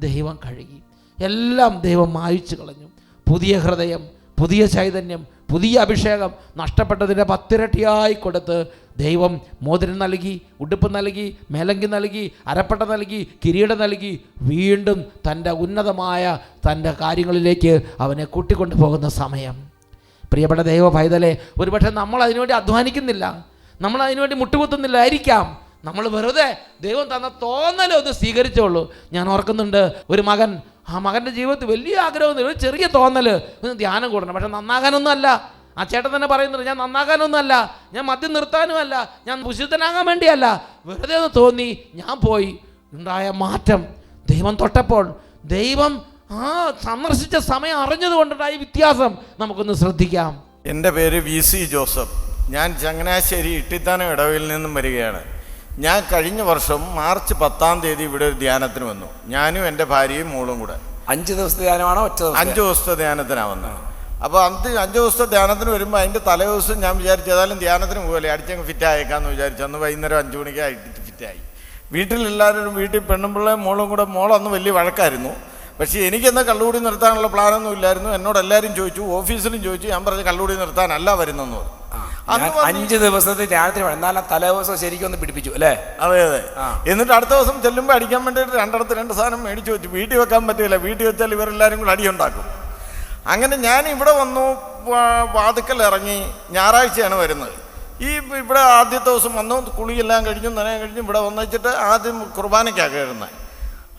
ദൈവം കഴുകി, എല്ലാം ദൈവം മായ്ച്ചു കളഞ്ഞു. പുതിയ ഹൃദയം, പുതിയ ചൈതന്യം, പുതിയ അഭിഷേകം നഷ്ടപ്പെട്ടതിൻ്റെ 10 ഇരട്ടിയായി കൊടുത്ത് ദൈവം മോതിരം നൽകി, ഉടുപ്പ് നൽകി, മേലങ്കി നൽകി, അരപ്പട്ട നൽകി, കിരീടം നൽകി, വീണ്ടും തൻ്റെ ഉന്നതമായ തൻ്റെ കാര്യങ്ങളിലേക്ക് അവനെ കൂട്ടിക്കൊണ്ടു പോകുന്ന സമയം. പ്രിയപ്പെട്ട ദൈവ പൈതലെ, ഒരുപക്ഷെ നമ്മൾ അതിനുവേണ്ടി അധ്വാനിക്കുന്നില്ല, നമ്മൾ അതിനുവേണ്ടി മുട്ടുകുത്തുന്നില്ലായിരിക്കാം. നമ്മൾ വെറുതെ ദൈവം തന്ന തോന്നലൊന്ന് സ്വീകരിച്ചോളൂ. ഞാൻ ഓർക്കുന്നുണ്ട്, ഒരു മകൻ, ആ മകൻ്റെ ജീവിതത്തിൽ വലിയ ആഗ്രഹമൊന്നുമില്ല, ഒരു ചെറിയ തോന്നൽ, ഒന്ന് ധ്യാനം കൂടണം. പക്ഷെ നന്നാകാനൊന്നും അല്ല. ആ ചേട്ടൻ തന്നെ പറയുന്നുണ്ട്, ഞാൻ നന്നാകാനൊന്നും അല്ല, ഞാൻ മദ്യം നിർത്താനുമല്ല, ഞാൻ വിശുദ്ധനാകാൻ വേണ്ടിയല്ല, വെറുതെ ഒന്ന് തോന്നി, ഞാൻ പോയി. ഉണ്ടായ മാറ്റം ദൈവം തൊട്ടപ്പോൾ, ദൈവം ആ സന്ദർശിച്ച സമയം അറിഞ്ഞതുകൊണ്ടുണ്ടായ വ്യത്യാസം നമുക്കൊന്ന് ശ്രദ്ധിക്കാം. എൻ്റെ പേര് VC ജോസഫ്. ഞാൻ ചങ്ങനാശ്ശേരി ഇട്ടിത്താനം ഇടവയിൽ നിന്നും വരികയാണ്. ഞാൻ കഴിഞ്ഞ വർഷം മാർച്ച് 10-ാം തീയതി ഇവിടെ ഒരു ധ്യാനത്തിന് വന്നു. ഞാനും എൻ്റെ ഭാര്യയും മോളും കൂടെ. 5 ദിവസത്തെ ധ്യാനമാണോ? 5 ദിവസത്തെ ധ്യാനത്തിനാണ് വന്നത്. അപ്പോൾ 5 ദിവസത്തെ ധ്യാനത്തിന് വരുമ്പോൾ അതിൻ്റെ തലേ ദിവസം ഞാൻ വിചാരിച്ചു ഏതായാലും ധ്യാനത്തിന് പോകല്ലേ, അടിച്ചങ്ങ് ഫിറ്റ് ആയേക്കാന്ന് വിചാരിച്ചു. അന്ന് വൈകുന്നേരം 5 മണിക്ക് ആയിട്ട് ഫിറ്റായി. വീട്ടിലെല്ലാവരും വീട്ടിൽ പെണ്ണുമ്പിള്ളേ മോളും കൂടെ മോളന്ന് വലിയ വഴക്കായിരുന്നു. പക്ഷേ എനിക്കെന്നാൽ കള്ളുകൂടി നിർത്താനുള്ള പ്ലാനൊന്നും ഇല്ലായിരുന്നു. എന്നോട് എല്ലാവരും ചോദിച്ചു, ഓഫീസിലും ചോദിച്ചു. ഞാൻ പറഞ്ഞു കള്ളുകൂടി നിർത്താനല്ല വരുന്നെന്ന് പറഞ്ഞു. 5 ദിവസത്തെ ധ്യാനത്തിന് എന്നാലും തലേ ദിവസം ശരിക്കും ഒന്ന് പിടിപ്പിച്ചു അല്ലേ? അതെ അതെ. എന്നിട്ട് അടുത്ത ദിവസം ചെല്ലുമ്പോൾ അടിക്കാൻ വേണ്ടിയിട്ട് 2 സാധനം മേടിച്ചു വെച്ചു. വീട്ടിൽ വെക്കാൻ പറ്റില്ല, വീട്ടിൽ വെച്ചാൽ ഇവരെല്ലാവരും കൂടെ അടിയുണ്ടാക്കും. അങ്ങനെ ഞാൻ ഇവിടെ വന്നു, വാതുക്കൽ ഇറങ്ങി. ഞായറാഴ്ചയാണ് വരുന്നത്. ഇവിടെ ആദ്യത്തെ ദിവസം വന്നു, കുളിയെല്ലാം കഴിഞ്ഞു, നനയാൻ കഴിഞ്ഞു. ഇവിടെ വന്നിട്ട് ആദ്യം കുർബാനയ്ക്കാണ് കയറുന്നത്.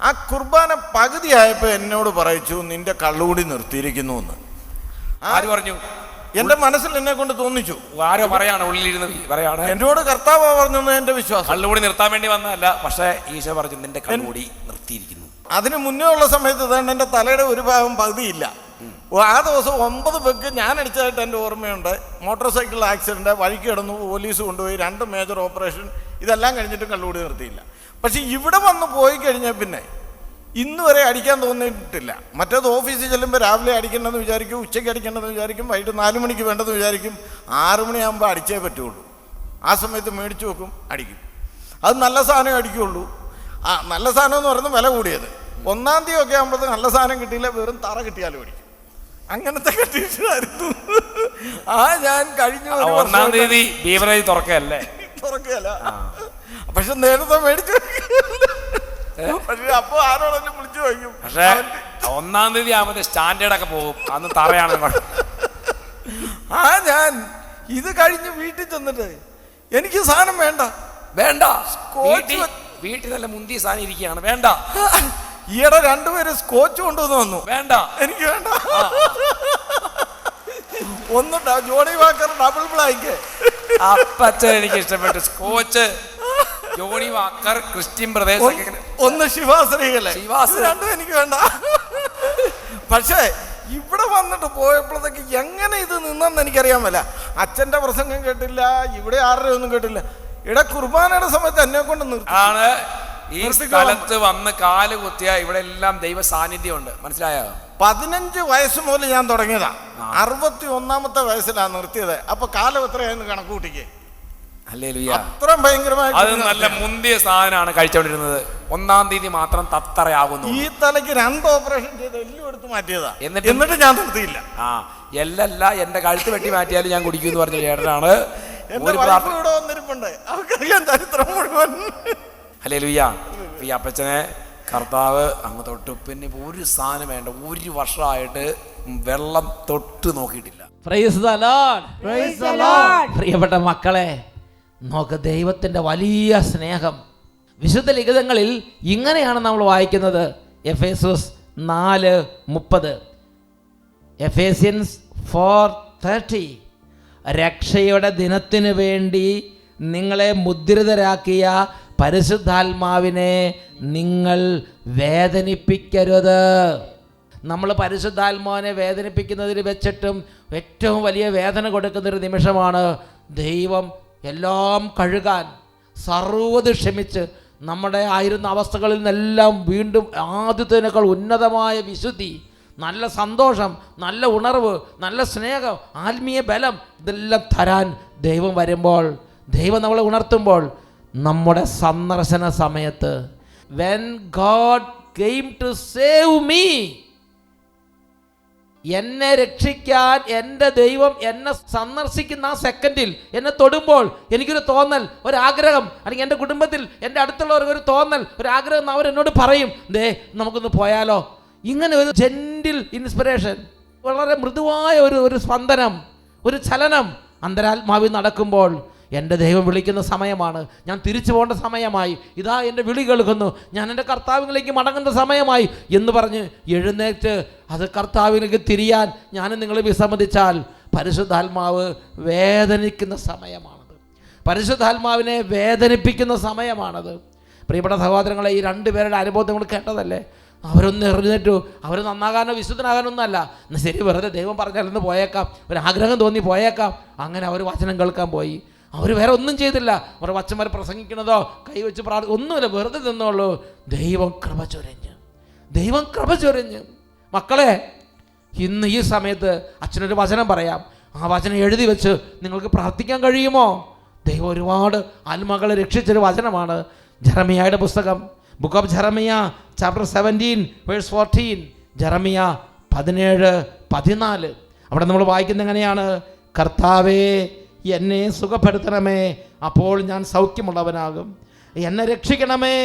ആ കുർബാന പകുതിയായപ്പോൾ എന്നോട് പറയിച്ചു, നിന്റെ കള്ളുകൂടി നിർത്തിയിരിക്കുന്നു എന്ന്. ആര് പറഞ്ഞു? എൻ്റെ മനസ്സിൽ എന്നെ കൊണ്ട് തോന്നിച്ചു. ആരോ പറയാണ്, ഉള്ളിലിരുന്ന് പറയാണ്. എന്നോട് കർത്താവ് പറഞ്ഞെന്ന് എൻ്റെ വിശ്വാസം. കള്ളുകൂടി നിർത്താൻ വേണ്ടി വന്നതല്ല, പക്ഷേ ഈശോ പറഞ്ഞു നിന്റെ കള്ളുകൂടി നിർത്തിയിരിക്കുന്നു. അതിന് മുന്നേ ഉള്ള സമയത്ത് തന്നെ എൻ്റെ തലയുടെ ഒരു ഭാഗം പകുതിയില്ല. ആ ദിവസം 9 പെഗ് ഞാൻ അടിച്ചതായിട്ട് എൻ്റെ ഓർമ്മയുണ്ട്. മോട്ടോർ സൈക്കിൾ ആക്സിഡൻറ്റ്, വഴിക്ക് കിടന്നു, പോലീസ് കൊണ്ടുപോയി, 2 മേജർ ഓപ്പറേഷൻ, ഇതെല്ലാം കഴിഞ്ഞിട്ടും കള്ളുകൂടി നിർത്തിയില്ല. പക്ഷെ ഇവിടെ വന്ന് പോയി കഴിഞ്ഞാൽ പിന്നെ ഇന്ന് വരെ അടിക്കാൻ തോന്നിയിട്ടില്ല. മറ്റേത് ഓഫീസിൽ ചെല്ലുമ്പോൾ രാവിലെ അടിക്കേണ്ടതെന്ന് വിചാരിക്കും, ഉച്ചയ്ക്ക് അടിക്കേണ്ടതെന്ന് വിചാരിക്കും, വൈകിട്ട് 4 മണിക്ക് വേണ്ടതെന്ന് വിചാരിക്കും. 6 മണിയാകുമ്പോൾ അടിച്ചേ പറ്റുള്ളൂ. ആ സമയത്ത് മേടിച്ച് വെക്കും, അടിക്കും. അത് നല്ല സാധനം അടിക്കുകയുള്ളൂ. നല്ല സാധനം എന്ന് പറയുന്നത് വില കൂടിയത്. 1-ാം തീയതി ഒക്കെ ആകുമ്പോഴത്തേക്ക് നല്ല സാധനം കിട്ടിയില്ല, വെറും തറ കിട്ടിയാലും അടിക്കും. അങ്ങനത്തെ കണ്ടീഷനായിരുന്നു. ഞാൻ കഴിഞ്ഞ 1-ാം തീയതി ബീവറേജ് തുറക്കല്ലേ? തുറക്കുകയല്ല, പക്ഷെ നേരത്തെ മേടിച്ചു. പക്ഷെ അപ്പൊ ആരോടെങ്കിലും വിളിച്ചു വയ്ക്കും. പക്ഷേ 1-ാം തീയതി ആകുമ്പോൾ സ്റ്റാൻഡേർഡ് ഒക്കെ പോകും. അന്ന് തറയാണ്. ഞാൻ ഇത് കഴിഞ്ഞ് വീട്ടിൽ ചെന്നിട്ട് എനിക്ക് സാധനം വേണ്ട. വീട്ടിൽ നല്ല മുന്തിയ സാധനം ഇരിക്കുകയാണ്, വേണ്ട. ഈയിടെ 2 പേര് സ്കോച്ച് കൊണ്ടുവന്ന് വന്നു, വേണ്ട, എനിക്ക് വേണ്ട. ഒന്ന് ജോണി വാക്കർ ഡബിൾ ബ്ലാക്ക്. അപ്പച്ചൻ എനിക്ക് ഇഷ്ടപ്പെട്ടു. Scotch, Johnnie Walker, Christian Brothers, ഒന്ന് ശിവാശ്രീകളെ, 2 എനിക്ക് വേണ്ട. പക്ഷേ ഇവിടെ വന്നിട്ട് പോയപ്പോഴത്തേക്ക് എങ്ങനെ ഇത് നിന്നെന്ന് എനിക്കറിയാൻ പറ്റില്ല. അച്ഛൻ്റെ പ്രസംഗം കേട്ടില്ല, ഇവിടെ ആരുടെ ഒന്നും കേട്ടില്ല. ഇവിടെ കുർബാനയുടെ സമയത്ത് എന്നെ കൊണ്ട് ആണ് ഈ സ്ഥലത്ത് വന്ന് കാല് കുത്തിയ ഇവിടെ എല്ലാം ദൈവ സാന്നിധ്യം ഉണ്ട്. മനസ്സിലായോ? 15 വയസ്സ് മുതൽ ഞാൻ തുടങ്ങിയതാ. 61-ാമത്തെ വയസ്സിലാണ് നിർത്തിയത്. അപ്പൊ കാലം എത്രയായിരുന്നു കണക്ക് കൂട്ടിക്ക്? അത്രയും ഭയങ്കരമായി. അത് നല്ല മുന്തിയ സാധനമാണ് കഴിച്ചോണ്ടിരുന്നത്. 1-ാം തീയതി മാത്രം തത്തറയാകുന്നു. ഈ തലയ്ക്ക് 2 ഓപ്പറേഷൻ ചെയ്ത് എല്ലാം എടുത്ത് മാറ്റിയതാ. എന്നിട്ട് ഞാൻ നിർത്തിയില്ല. എല്ലല്ല, എന്റെ കഴുത്ത് വെട്ടി മാറ്റിയാലും ഞാൻ കുടിക്കുമെന്ന് പറഞ്ഞ ചേട്ടനാണ്. എന്റെ വൈഫ് ഇവിടെ വന്നിരിപ്പുണ്ട്, അവർക്കറിയാൻ ചരിത്രം മുഴുവൻ. ഹല്ലേലൂയ. ഈ അപ്പച്ചനെ കർത്താവ് അങ്ങ് തൊട്ട് പിന്നെ ഒരു സാധനം വേണ്ട. 1 വർഷമായിട്ട് വെള്ളം തൊട്ട് നോക്കിയിട്ടില്ല. Price the Lord. Praise the Lord. പ്രിയപ്പെട്ട മക്കളെ, നോക്ക് ദൈവത്തിൻ്റെ വലിയ സ്നേഹം. വിശുദ്ധ ലിഖിതങ്ങളിൽ ഇങ്ങനെയാണ് നമ്മൾ വായിക്കുന്നത്. എഫേസ്യോസ് 4:30, എഫേസ്യൻസ് 4:30. രക്ഷയുടെ ദിനത്തിനു വേണ്ടി നിങ്ങളെ മുദ്രിതരാക്കിയ പരിശുദ്ധാത്മാവിനെ നിങ്ങൾ വേദനിപ്പിക്കരുത്. നമ്മൾ പരിശുദ്ധാത്മാവിനെ വേദനിപ്പിക്കുന്നതിൽ വെച്ചിട്ടും ഏറ്റവും വലിയ വേദന കൊടുക്കുന്നൊരു നിമിഷമാണ് ദൈവം എല്ലാം കഴുകാൻ സർവ്വത് ക്ഷമിച്ച് നമ്മുടെ ആയിരുന്ന അവസ്ഥകളിൽ നിന്നെല്ലാം വീണ്ടും ആദ്യത്തേനേക്കാൾ ഉന്നതമായ വിശുദ്ധി, നല്ല സന്തോഷം, നല്ല ഉണർവ്, നല്ല സ്നേഹം, ആത്മീയ ബലം ഇതെല്ലാം തരാൻ ദൈവം വരുമ്പോൾ, ദൈവം നമ്മളെ ഉണർത്തുമ്പോൾ, നമ്മുടെ സന്ദർശന സമയത്ത് when God came to save me, എന്നെ രക്ഷിക്കാൻ എൻ്റെ ദൈവം എന്നെ സന്ദർശിക്കുന്ന ആ സെക്കൻഡിൽ എന്നെ തൊടുമ്പോൾ എനിക്കൊരു തോന്നൽ, ഒരാഗ്രഹം, അല്ലെങ്കിൽ എൻ്റെ കുടുംബത്തിൽ എൻ്റെ അടുത്തുള്ളവർക്ക് ഒരു തോന്നൽ, ഒരാഗ്രഹം അവരെന്നോട് പറയും, ദേ നമുക്കൊന്ന് പോയാലോ. ഇങ്ങനെ ഒരു ജെന്റിൽ ഇൻസ്പിറേഷൻ, വളരെ മൃദുവായ ഒരു സ്പന്ദനം, ഒരു ചലനം അന്തരാത്മാവിൽ നടക്കുമ്പോൾ എൻ്റെ ദൈവം വിളിക്കുന്ന സമയമാണ്, ഞാൻ തിരിച്ചു പോകേണ്ട സമയമായി, ഇതാ എൻ്റെ വിളി കേൾക്കുന്നു, ഞാൻ എൻ്റെ കർത്താവിലേക്ക് മടങ്ങേണ്ട സമയമായി എന്ന് പറഞ്ഞ് എഴുന്നേറ്റ് അത് കർത്താവിലേക്ക് തിരിയാൻ ഞാനും നിങ്ങൾ വിസമ്മതിച്ചാൽ പരിശുദ്ധാത്മാവ് വേദനിക്കുന്ന സമയമാണത്. പരിശുദ്ധാത്മാവിനെ വേദനിപ്പിക്കുന്ന സമയമാണത്. പ്രിയപ്പെട്ട സഹോദരങ്ങളെ, ഈ 2 പേരുടെ അനുഭവം നമ്മൾ കേട്ടതല്ലേ? അവരൊന്ന് എറിഞ്ഞിട്ടു, അവർ നന്നാകാനോ വിശുദ്ധനാകാനോ അല്ല, എന്നാൽ ശരി വെറുതെ ദൈവം പറഞ്ഞാലൊന്ന് പോയേക്കാം, ഒരാഗ്രഹം തോന്നി പോയേക്കാം. അങ്ങനെ അവർ വചനം കേൾക്കാൻ പോയി. അവർ വേറെ ഒന്നും ചെയ്തില്ല. അവർ വച്ചന്മാർ പ്രസംഗിക്കണതോ കൈവച്ച് ഒന്നുമില്ല, വെറുതെ നിന്നുള്ളൂ. ദൈവം കൃപ ചൊരിഞ്ഞ്. മക്കളെ, ഇന്ന് ഈ സമയത്ത് അച്ഛനൊരു വചനം പറയാം. ആ വചനം എഴുതി വെച്ച് നിങ്ങൾക്ക് പ്രാർത്ഥിക്കാൻ കഴിയുമോ? ദൈവം ഒരുപാട് ആത്മാക്കളെ രക്ഷിച്ചൊരു വചനമാണ്. ജെറമിയായുടെ പുസ്തകം, book of Jeremiah chapter 17 verse 14. Jeremiah 17:14. അവിടെ നമ്മൾ വായിക്കുന്നത് എങ്ങനെയാണ്? കർത്താവേ, എന്നെ സുഖപ്പെടുത്തണമേ, അപ്പോൾ ഞാൻ സൗഖ്യമുള്ളവനാകും. എന്നെ രക്ഷിക്കണമേ,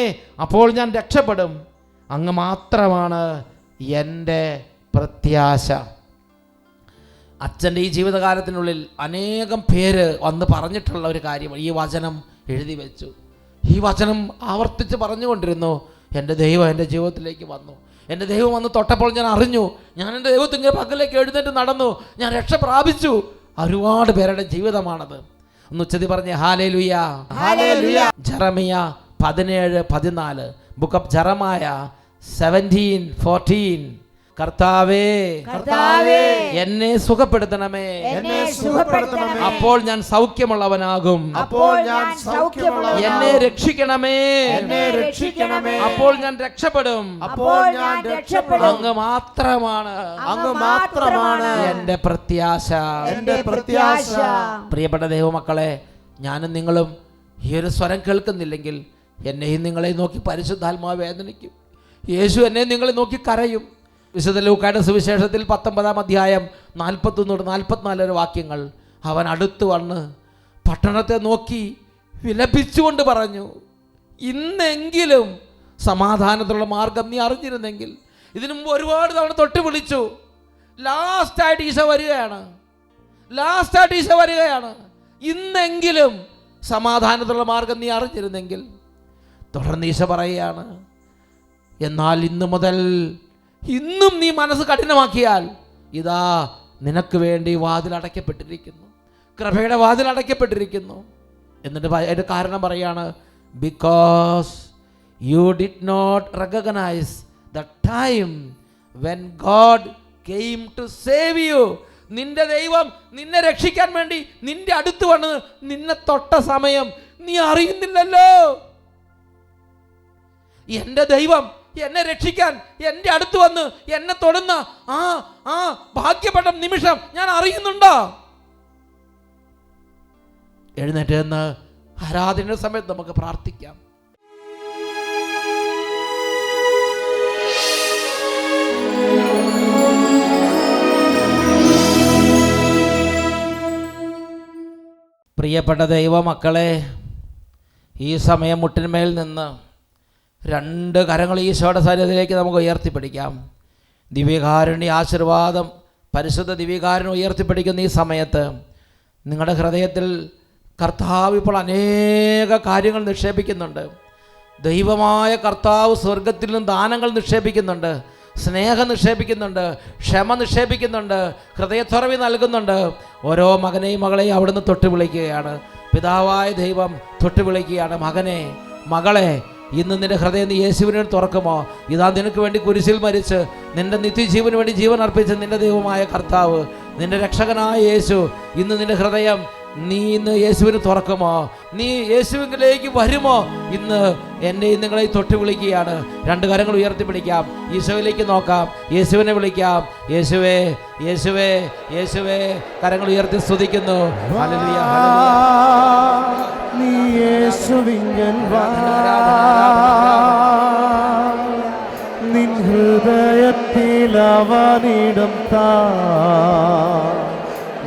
അപ്പോൾ ഞാൻ രക്ഷപ്പെടും. അങ്ങ് മാത്രമാണ് എൻ്റെ പ്രത്യാശ. അച്ഛൻ്റെ ഈ ജീവിതകാലത്തിനുള്ളിൽ അനേകം പേര് വന്ന് പറഞ്ഞിട്ടുള്ള ഒരു കാര്യം ഈ വചനം എഴുതി വെച്ചു. ഈ വചനം ആവർത്തിച്ച് പറഞ്ഞുകൊണ്ടിരുന്നു. എൻ്റെ ദൈവം എൻ്റെ ജീവിതത്തിലേക്ക് വന്നു. എൻ്റെ ദൈവം വന്ന് തൊട്ടപ്പോൾ ഞാൻ അറിഞ്ഞു. ഞാൻ എൻ്റെ ദൈവത്തിൻ്റെ പക്കലേക്ക് എഴുന്നേറ്റ് നടന്നു. ഞാൻ രക്ഷ പ്രാപിച്ചു. ഒരുപാട് പേരുടെ ജീവിതമാണത്. ഒന്ന് ഉച്ചത്തി പറഞ്ഞ് hallelujah, hallelujah. Jeremiah 17:14. Book of Jeremiah 17:14. കർത്താവേ, കർത്താവേ, എന്നെ സുഖപ്പെടുത്തണമേ, എന്നെ സുഖപ്പെടുത്തണമേ, അപ്പോൾ ഞാൻ സൗഖ്യമുള്ളവനാകും. അപ്പോൾ ഞാൻ സൗഖ്യമുള്ളവനാകും. എന്നെ രക്ഷിക്കണമേ, എന്നെ രക്ഷിക്കണമേ, അപ്പോൾ ഞാൻ രക്ഷപ്പെടും. അപ്പോൾ ഞാൻ രക്ഷപ്പെടും. അങ്ങ് മാത്രമാണ്, അങ്ങ് മാത്രമാണ് എൻ്റെ പ്രത്യാശ, എൻ്റെ പ്രത്യാശ. പ്രിയപ്പെട്ട ദൈവമക്കളെ, ഞാനും നിങ്ങളും ഈ ഒരു സ്വരം കേൾക്കുന്നില്ലെങ്കിൽ എന്നെയും നിങ്ങളെയും നോക്കി പരിശുദ്ധാത്മാവ് വേദനിക്കും. യേശു എന്നെ നിങ്ങളെ നോക്കി കരയും. വിശുദ്ധ ലൂക്കായുടെ സുവിശേഷത്തിൽ 19-ാം അധ്യായം 41-44 വാക്യങ്ങൾ. അവൻ അടുത്ത് വന്ന് പട്ടണത്തെ നോക്കി വിലപിച്ചുകൊണ്ട് പറഞ്ഞു, ഇന്നെങ്കിലും സമാധാനത്തിലുള്ള മാർഗം നീ അറിഞ്ഞിരുന്നെങ്കിൽ. ഇതിനു മുമ്പ് ഒരുപാട് തവണ തൊട്ട് വിളിച്ചു. ലാസ്റ്റായിട്ട് ഈശോ വരികയാണ്. ഇന്നെങ്കിലും സമാധാനത്തിലുള്ള മാർഗം നീ അറിഞ്ഞിരുന്നെങ്കിൽ. തുടർന്ന് ഈശോ പറയുകയാണ്, എന്നാൽ ഇന്നു മുതൽ ഇന്നും നീ മനസ്സ് കഠിനമാക്കിയാൽ ഇതാ നിനക്ക് വേണ്ടി വാതിൽ അടയ്ക്കപ്പെട്ടിരിക്കുന്നു, കൃപയുടെ വാതിൽ അടയ്ക്കപ്പെട്ടിരിക്കുന്നു. എന്നിട്ട് അതിൻ്റെ കാരണം പറയാണ്, because you did not recognise the time when God came to save you. നിന്റെ ദൈവം നിന്നെ രക്ഷിക്കാൻ വേണ്ടി നിന്റെ അടുത്ത് വന്ന് നിന്നെ തൊട്ട സമയം നീ അറിയുന്നില്ലല്ലോ. എൻ്റെ ദൈവം എന്നെ രക്ഷിക്കാൻ എൻ്റെ അടുത്ത് വന്ന് എന്നെ തൊടുന്ന ആ ഭാഗ്യപ്പെട്ട നിമിഷം ഞാൻ അറിയുന്നുണ്ടോ? എഴുന്നേറ്റ് എന്ന് ആരാധനയുടെ സമയത്ത് നമുക്ക് പ്രാർത്ഥിക്കാം. പ്രിയപ്പെട്ട ദൈവമക്കളെ, ഈ സമയം മുട്ടിന്മേൽ നിന്ന് 2 കരങ്ങൾ ഈശോയുടെ സന്നിധിയിലേക്ക് നമുക്ക് ഉയർത്തിപ്പിടിക്കാം. ദിവ്യകാരുണ്യ ആശീർവാദം, പരിശുദ്ധ ദിവ്യകാരുണ്യം ഉയർത്തിപ്പിടിക്കുന്ന ഈ സമയത്ത് നിങ്ങളുടെ ഹൃദയത്തിൽ കർത്താവ് ഇപ്പോൾ അനേക കാര്യങ്ങൾ നിക്ഷേപിക്കുന്നുണ്ട്. ദൈവമായ കർത്താവ് സ്വർഗത്തിൽ നിന്ന് ദാനങ്ങൾ നിക്ഷേപിക്കുന്നുണ്ട്, സ്നേഹം നിക്ഷേപിക്കുന്നുണ്ട്, ക്ഷമ നിക്ഷേപിക്കുന്നുണ്ട്, ഹൃദയത്തുറവി നൽകുന്നുണ്ട്. ഓരോ മകനെയും മകളെയും അവിടുന്ന് തൊട്ട് വിളിക്കുകയാണ്. പിതാവായ ദൈവം തൊട്ട് വിളിക്കുകയാണ്, മകനെ, മകളെ, ഇന്ന് നിന്റെ ഹൃദയം നീ യേശുവിന് വേണ്ടി തുറക്കുമോ? ഇതാ നിനക്ക് വേണ്ടി കുരിശിൽ മരിച്ച് നിന്റെ നിത്യജീവന് വേണ്ടി ജീവൻ അർപ്പിച്ച നിന്റെ ദൈവമായ കർത്താവ്, നിന്റെ രക്ഷകനായ യേശു, ഇന്ന് നിന്റെ ഹൃദയം നീ ഇന്ന് യേശുവിന് തുറക്കുമോ? നീ യേശുവിലേക്ക് വരുമോ? ഇന്ന് എന്നെ നിങ്ങളെ തൊട്ട് വിളിക്കുകയാണ്. 2 കരങ്ങൾ ഉയർത്തിപ്പിടിക്കാം, ഈശോയിലേക്ക് നോക്കാം, യേശുവിനെ വിളിക്കാം. യേശുവേ, യേശുവേ, യേശുവേ. കരങ്ങൾ ഉയർത്തി സ്തുതിക്കുന്നു. Hallelujah, hallelujah. നീ യേശുവിങ്കൽ വാ, നിൻ ഹൃദയത്തിൽ അവനിടം താ,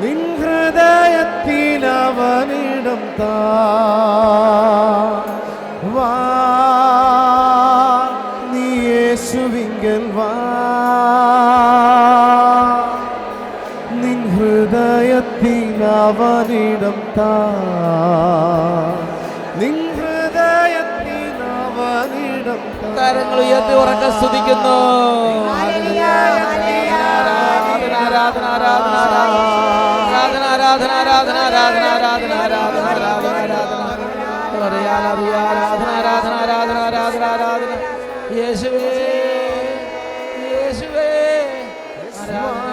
നിൻ ഹൃദയത്തിൽ അവനിടം താ. വാ, നീ യേശുവിങ്കൽ വാ, നിൻ ഹൃദയത്തിൽ അവനിടം താ, നിൻ ഹൃദയത്തിൽ അവനിടം താ. കരങ്ങൾ ഉയർത്തി ഉറക്കെ സ്തുതിക്കുന്നു. Hallelujah, hallelujah. ആരാധന, ആരാധന, ആരാധന, ആരാധന, ആരാധന, ആരാധന, ആരാധന, ആരാധന, ആരാധന, ആരാധന, ആരാധന, ആരാധന, ആരാധന, ആരാധന, ആരാധന, ആരാധന. യേശുവേ, യേശുവേ, ആരാധന.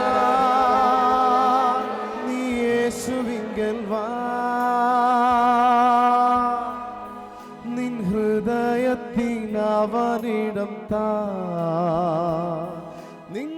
നീ യേശുവിങ്കൽ വാ, നിൻ ഹൃദയത്തിൽ അവനിടം താ, നിൻ